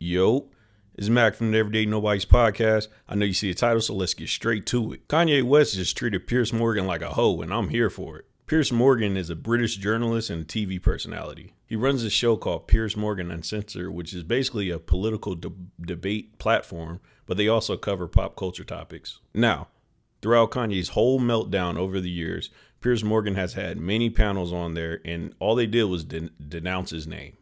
Yo, it's Mac from the Everyday Nobody's podcast. I know you see the title, so let's get straight to it. Kanye West just treated Piers Morgan like a hoe, and I'm here for it. Piers Morgan is a British journalist and TV personality. He runs a show called Piers Morgan Uncensored, which is basically a political debate platform, but they also cover pop culture topics. Now, throughout Kanye's whole meltdown over the years, Piers Morgan has had many panels on there, and all they did was denounce his name,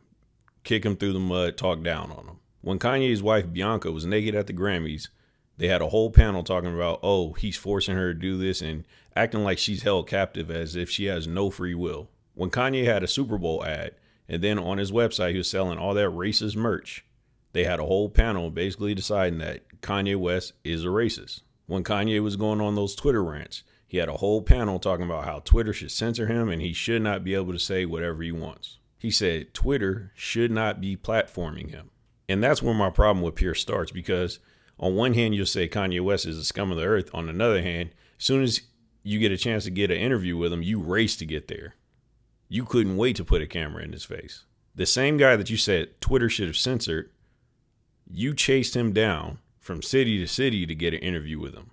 kick him through the mud, talk down on him. When Kanye's wife Bianca was naked at the Grammys, they had a whole panel talking about, oh, he's forcing her to do this and acting like she's held captive as if she has no free will. When Kanye had a Super Bowl ad, and then on his website he was selling all that racist merch, they had a whole panel basically deciding that Kanye West is a racist. When Kanye was going on those Twitter rants, he had a whole panel talking about how Twitter should censor him and he should not be able to say whatever he wants. He said Twitter should not be platforming him. And that's where my problem with Piers starts, because on one hand, you'll say Kanye West is a scum of the earth. On another hand, as soon as you get a chance to get an interview with him, you race to get there. You couldn't wait to put a camera in his face. The same guy that you said Twitter should have censored, you chased him down from city to city to get an interview with him.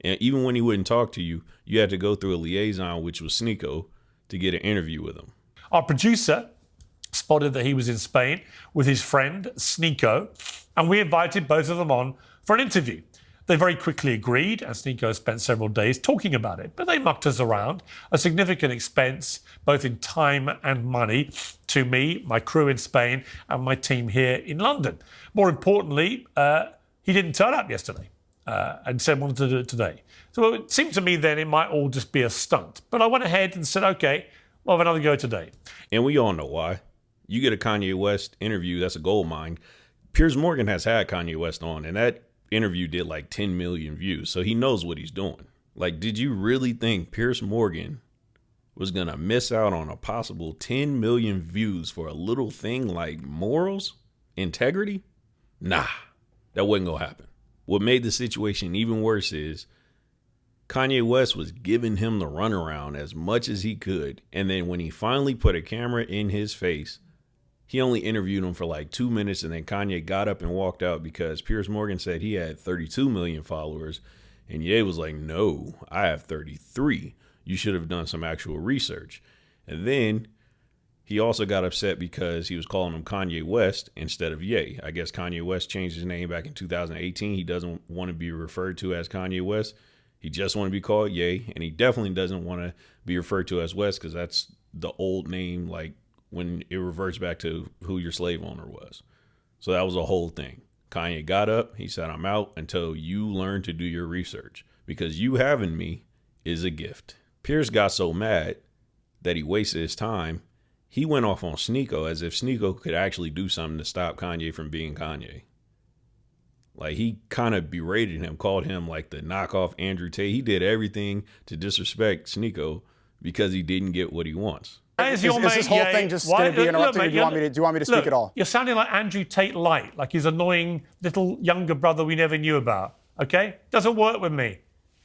And even when he wouldn't talk to you, you had to go through a liaison, which was Sneeko, to get an interview with him. Our producer spotted that he was in Spain with his friend Sneeko, and we invited both of them on for an interview. They very quickly agreed, and Sneeko spent several days talking about it, but they mucked us around, a significant expense, both in time and money, to me, my crew in Spain, and my team here in London. More importantly, he didn't turn up yesterday and said wanted to do it today. So it seemed to me then it might all just be a stunt. But I went ahead and said, okay, we'll have another go today. And we all know why. You get a Kanye West interview, that's a gold mine. Piers Morgan has had Kanye West on, and that interview did like 10 million views, so he knows what he's doing. Like, did you really think Piers Morgan was going to miss out on a possible 10 million views for a little thing like morals, integrity? Nah, that wasn't going to happen. What made the situation even worse is Kanye West was giving him the runaround as much as he could, and then when he finally put a camera in his face, he only interviewed him for like 2 minutes, and then Kanye got up and walked out because Piers Morgan said he had 32 million followers. And Ye was like, no, I have 33. You should have done some actual research. And then he also got upset because he was calling him Kanye West instead of Ye. I guess Kanye West changed his name back in 2018. He doesn't want to be referred to as Kanye West. He just want to be called Ye. And he definitely doesn't want to be referred to as West because that's the old name, like when it reverts back to who your slave owner was. So that was a whole thing. Kanye got up. He said, I'm out until you learn to do your research, because you having me is a gift. Piers got so mad that he wasted his time. He went off on Sneeko as if Sneeko could actually do something to stop Kanye from being Kanye. Like, he kind of berated him, called him like the knockoff Andrew Tate. He did everything to disrespect Sneeko because he didn't get what he wants. Is this whole thing just going to be interrupted, or do you want me to speak at all? You're sounding like Andrew Tate light, like his annoying little younger brother we never knew about, okay? Doesn't work with me,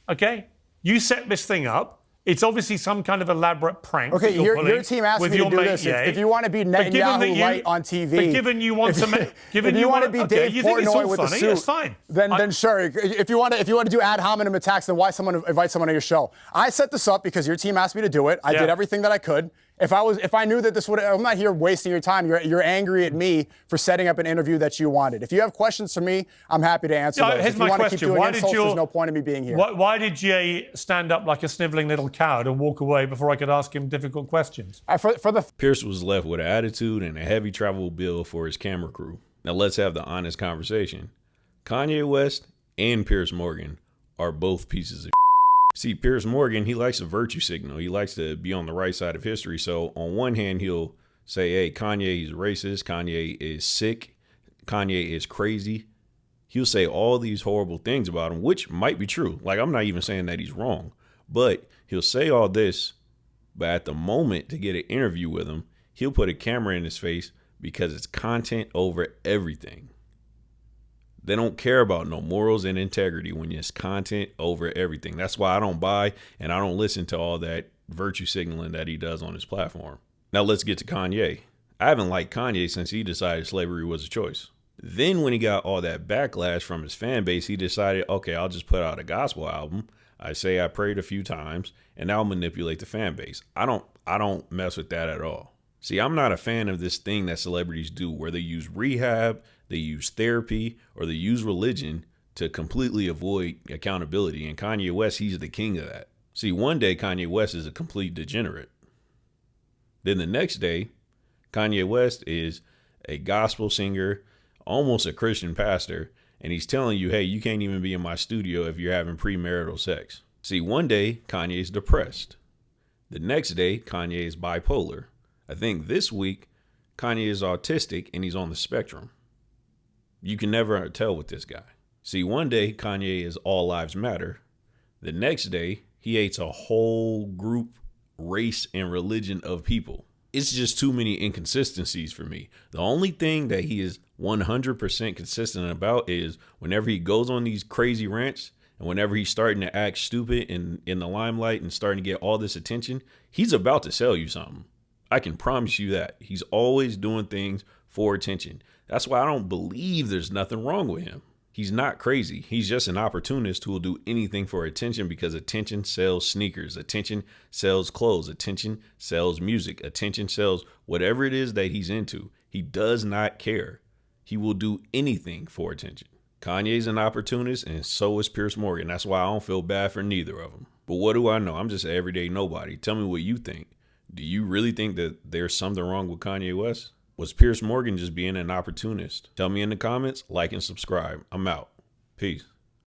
okay? You set this thing up. It's obviously some kind of elaborate prank. Okay, your team asked me to do this. If you want to be Netanyahu light on TV, but given you want to, given you want to be Dave Portnoy with the suit, that's fine. Then sure. If you want to do ad hominem attacks, then why invite someone on your show? I set this up because your team asked me to do it. I did everything that I could. If I knew that this would, I'm not here wasting your time. You're angry at me for setting up an interview that you wanted. If you have questions for me, I'm happy to answer those. Here's if you my want question. to keep doing insults, there's no point in me being here. Why did Jay stand up like a sniveling little coward and walk away before I could ask him difficult questions? Piers was left with an attitude and a heavy travel bill for his camera crew. Now let's have the honest conversation. Kanye West and Piers Morgan are both pieces of See, Piers Morgan, he likes a virtue signal. He likes to be on the right side of history. So on one hand, he'll say, hey, Kanye is racist. Kanye is sick. Kanye is crazy. He'll say all these horrible things about him, which might be true. Like, I'm not even saying that he's wrong. But he'll say all this. But at the moment to get an interview with him, he'll put a camera in his face because it's content over everything. They don't care about no morals and integrity when it's content over everything. That's why I don't buy and I don't listen to all that virtue signaling that he does on his platform. Now let's get to Kanye. I haven't liked Kanye since he decided slavery was a choice. Then when he got all that backlash from his fan base, he decided, okay, I'll just put out a gospel album. I say I prayed a few times and I'll manipulate the fan base. I don't mess with that at all. See, I'm not a fan of this thing that celebrities do where they use rehab, they use therapy, or they use religion to completely avoid accountability. And Kanye West, he's the king of that. See, one day Kanye West is a complete degenerate. Then the next day, Kanye West is a gospel singer, almost a Christian pastor, and he's telling you, hey, you can't even be in my studio if you're having premarital sex. See, one day Kanye's depressed. The next day, Kanye is bipolar. I think this week, Kanye is autistic and he's on the spectrum. You can never tell with this guy. See, one day Kanye is all lives matter. The next day, he hates a whole group, race, and religion of people. It's just too many inconsistencies for me. The only thing that he is 100% consistent about is whenever he goes on these crazy rants and whenever he's starting to act stupid in the limelight and starting to get all this attention, he's about to sell you something. I can promise you that. He's always doing things for attention. That's why I don't believe there's nothing wrong with him. He's not crazy. He's just an opportunist who will do anything for attention because attention sells sneakers. Attention sells clothes. Attention sells music. Attention sells whatever it is that he's into. He does not care. He will do anything for attention. Kanye's an opportunist and so is Piers Morgan. That's why I don't feel bad for neither of them. But what do I know? I'm just an everyday nobody. Tell me what you think. Do you really think that there's something wrong with Kanye West? Was Piers Morgan just being an opportunist? Tell me in the comments, like and subscribe. I'm out. Peace.